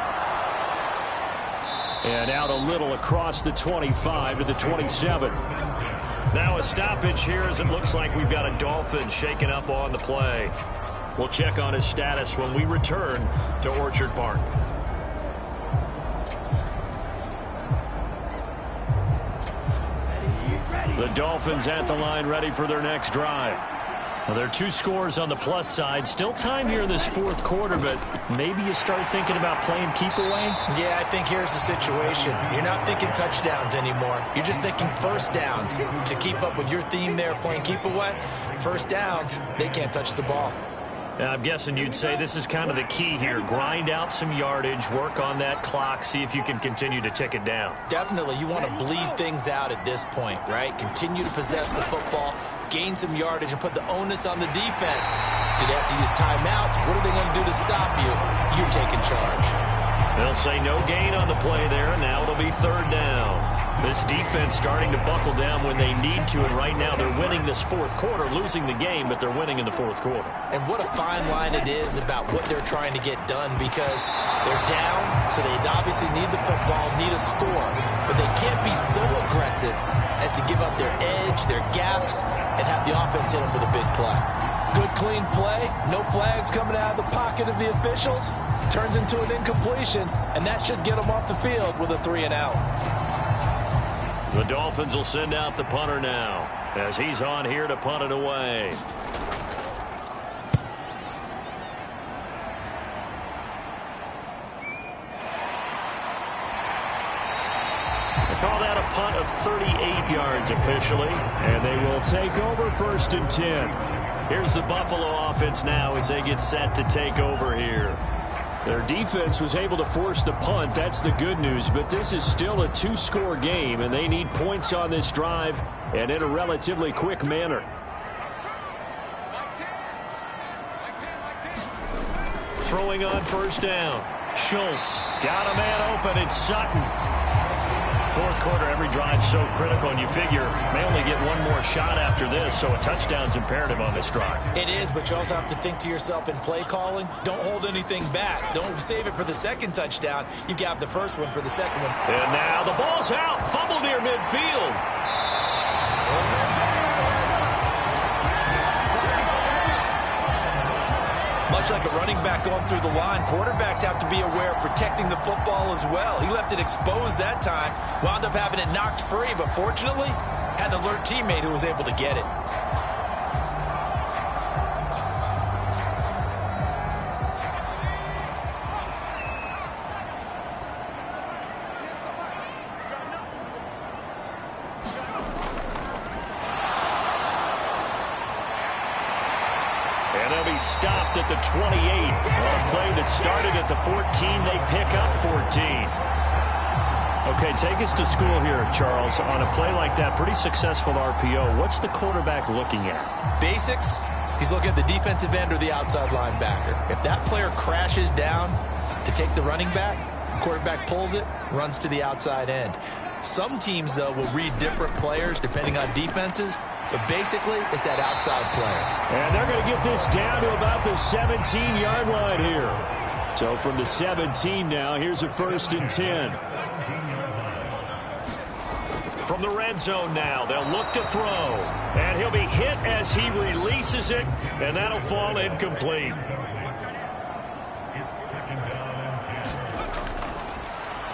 And out a little across the 25 to the 27. Now a stoppage here as it looks like we've got a Dolphin shaken up on the play. We'll check on his status when we return to Orchard Park. The Dolphins at the line ready for their next drive. Well, there are 2 scores on the plus side. Still time here in this fourth quarter, but maybe you start thinking about playing keep away? Yeah, I think here's the situation. You're not thinking touchdowns anymore. You're just thinking first downs. To keep up with your theme there, playing keep away, first downs, they can't touch the ball. I'm guessing you'd say this is kind of the key here. Grind out some yardage, work on that clock, see if you can continue to tick it down. Definitely, you want to bleed things out at this point, right? Continue to possess the football, gain some yardage, and put the onus on the defense. Do they have to use timeouts? What are they going to do to stop you? You're taking charge. They'll say no gain on the play there, and now it'll be third down. This defense starting to buckle down when they need to, and right now they're winning this fourth quarter, losing the game, but they're winning in the fourth quarter. And what a fine line it is about what they're trying to get done, because they're down, so they obviously need the football, need a score, but they can't be so aggressive as to give up their edge, their gaps, and have the offense hit them with a big play. Good, clean play. No flags coming out of the pocket of the officials. Turns into an incompletion, and that should get them off the field with a 3-and-out. The Dolphins will send out the punter now as he's on here to punt it away. They call that a punt of 38 yards officially. And they will take over 1st and 10. Here's the Buffalo offense now as they get set to take over here. Their defense was able to force the punt. That's the good news. But this is still a 2-score game, and they need points on this drive and in a relatively quick manner. Throwing on first down. Schultz got a man open. It's Sutton. Fourth quarter, every drive so critical, and you figure may only get one more shot after this, so a touchdown's imperative on this drive. It is, but you also have to think to yourself in play calling, don't hold anything back. Don't save it for the second touchdown. You've got the first one for the second one. And now the ball's out. Fumble near midfield. Much like a running back going through the line, quarterbacks have to be aware of protecting the football as well. He left it exposed that time, wound up having it knocked free, but fortunately, had an alert teammate who was able to get it. Stopped at the 28 on a play that started at the 14. They pick up 14. Okay, take us to school here, Charles. On a play like that, pretty successful RPO. What's the quarterback looking at? Basics. He's looking at the defensive end or the outside linebacker. If that player crashes down to take the running back, quarterback pulls it, runs to the outside end. Some teams, though, will read different players depending on defenses. But basically, it's that outside player. And they're going to get this down to about the 17-yard line here. So from the 17 now, here's a 1st and 10. From the red zone now, they'll look to throw. And he'll be hit as he releases it, and that'll fall incomplete.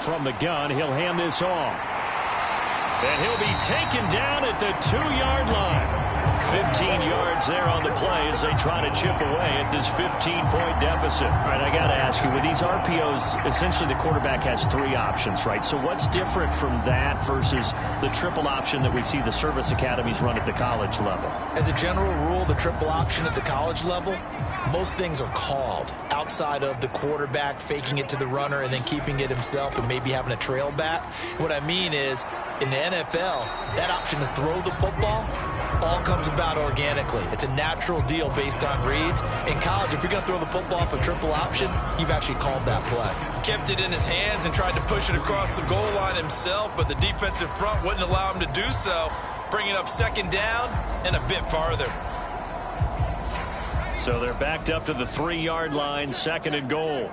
From the gun, he'll hand this off. And he'll be taken down at the 2-yard line. 15 yards there on the play as they try to chip away at this 15-point deficit. All right, I got to ask you, with these RPOs, essentially the quarterback has 3 options, right? So what's different from that versus the triple option that we see the service academies run at the college level? As a general rule, the triple option at the college level, most things are called outside of the quarterback faking it to the runner and then keeping it himself and maybe having a trail back. What I mean is, in the NFL, that option to throw the football all comes about organically. It's a natural deal based on reads. In college, if you're going to throw the football off a triple option, you've actually called that play. Kept it in his hands and tried to push it across the goal line himself, but the defensive front wouldn't allow him to do so, bringing up second down and a bit farther. So they're backed up to the 3-yard line, 2nd and goal.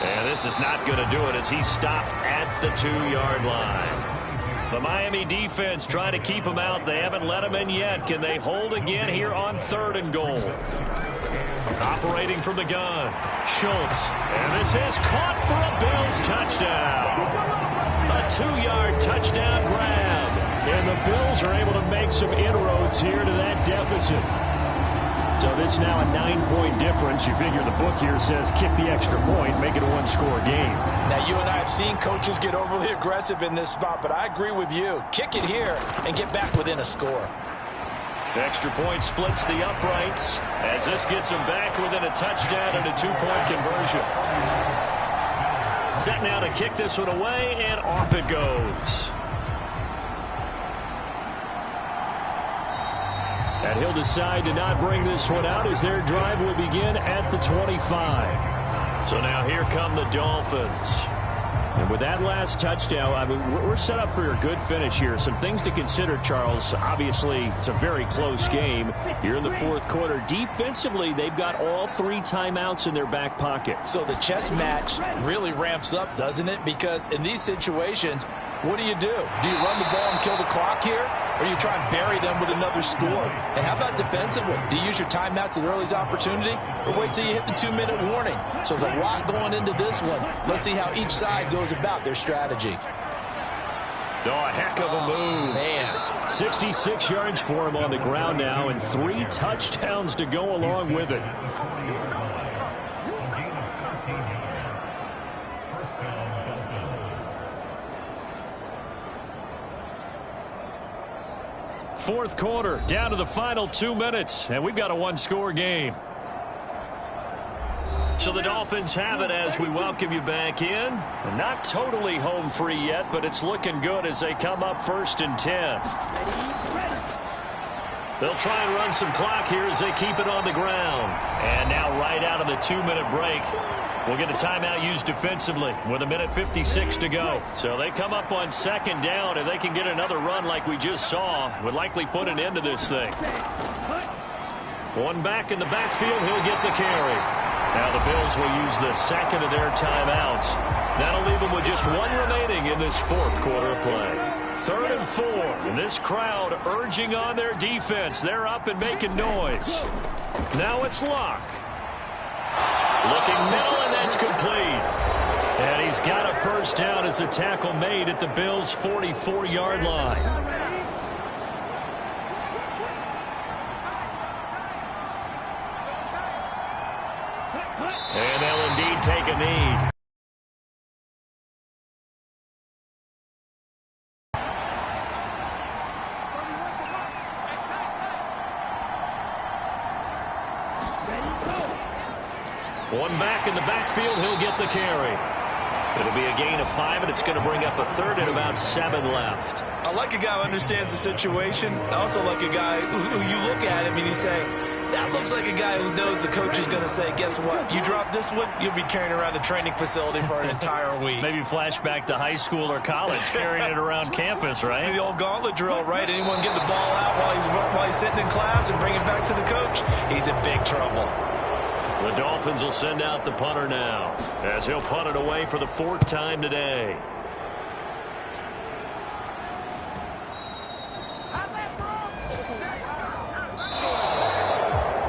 And this is not going to do it as he's stopped at the 2-yard line. The Miami defense trying to keep him out. They haven't let him in yet. Can they hold again here on 3rd and goal? Operating from the gun, Schultz. And this is caught for a Bills touchdown. A 2-yard touchdown grab. And the Bills are able to make some inroads here to that deficit. So this now a 9-point difference. You figure the book here says kick the extra point, make it a 1-score game. Now, you and I have seen coaches get overly aggressive in this spot, but I agree with you. Kick it here and get back within a score. The extra point splits the uprights as this gets them back within a touchdown and a 2-point conversion. Set now to kick this one away, and off it goes. And he'll decide to not bring this one out as their drive will begin at the 25. So now here come the Dolphins. And with that last touchdown, I mean, we're set up for a good finish here. Some things to consider, Charles. Obviously, it's a very close game. You're in the 4th quarter. Defensively, they've got all 3 timeouts in their back pocket. So the chess match really ramps up, doesn't it? Because in these situations, what do? You run the ball and kill the clock here? Or you try and bury them with another score? And how about defensively? Do you use your timeouts at earliest opportunity? Or wait till you hit the 2-minute warning? So there's a lot going into this one. Let's see how each side goes about their strategy. Oh, a heck of a move. Man. 66 yards for him on the ground now and 3 touchdowns to go along with it. Fourth quarter, down to the final 2 minutes, and we've got a 1-score game. So the Dolphins have it as we welcome you back in. Not totally home free yet, but it's looking good as they come up 1st and 10. They'll try and run some clock here as they keep it on the ground. And now right out of the 2-minute break, we'll get a timeout used defensively with 1:56 to go. So they come up on 2nd down. If they can get another run like we just saw, would likely put an end to this thing. One back in the backfield, he'll get the carry. Now the Bills will use the 2nd of their timeouts. That'll leave them with just 1 remaining in this 4th quarter of play. 3rd and 4, and this crowd urging on their defense. They're up and making noise. Now it's Luck. Looking middle, and that's complete. And he's got a 1st down as the tackle made at the Bills' 44-yard line. And they'll indeed take a knee. One back in the backfield, he'll get the carry. It'll be a gain of 5, and it's going to bring up a 3rd and about 7 left. I like a guy who understands the situation. I also like a guy who you look at him and you say, that looks like a guy who knows the coach is going to say, guess what? You drop this one, you'll be carrying around the training facility for an entire week. Maybe flashback to high school or college, carrying it around campus, right? The old gauntlet drill, right? Anyone get the ball out while he's sitting in class and bring it back to the coach? He's in big trouble. The Dolphins will send out the punter now as he'll punt it away for the 4th time today.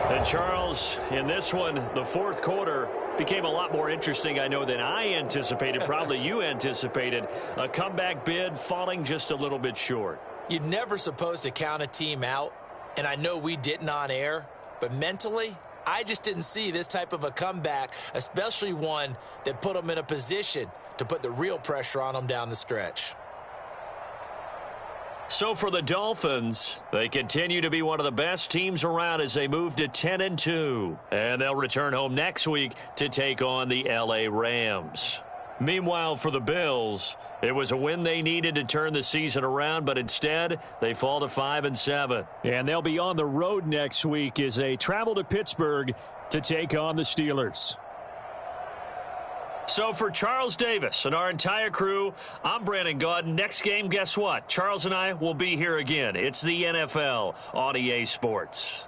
And Charles, in this one, the 4th quarter became a lot more interesting, I know, than I anticipated. Probably you anticipated. A comeback bid falling just a little bit short. You're never supposed to count a team out, and I know we didn't on air, but mentally, I just didn't see this type of a comeback, especially one that put them in a position to put the real pressure on them down the stretch. So for the Dolphins, they continue to be one of the best teams around as they move to 10-2. And they'll return home next week to take on the LA Rams. Meanwhile, for the Bills, it was a win they needed to turn the season around, but instead, they fall to 5-7. And they'll be on the road next week as they travel to Pittsburgh to take on the Steelers. So for Charles Davis and our entire crew, I'm Brandon Gaudin. Next game, guess what? Charles and I will be here again. It's the NFL on EA Sports.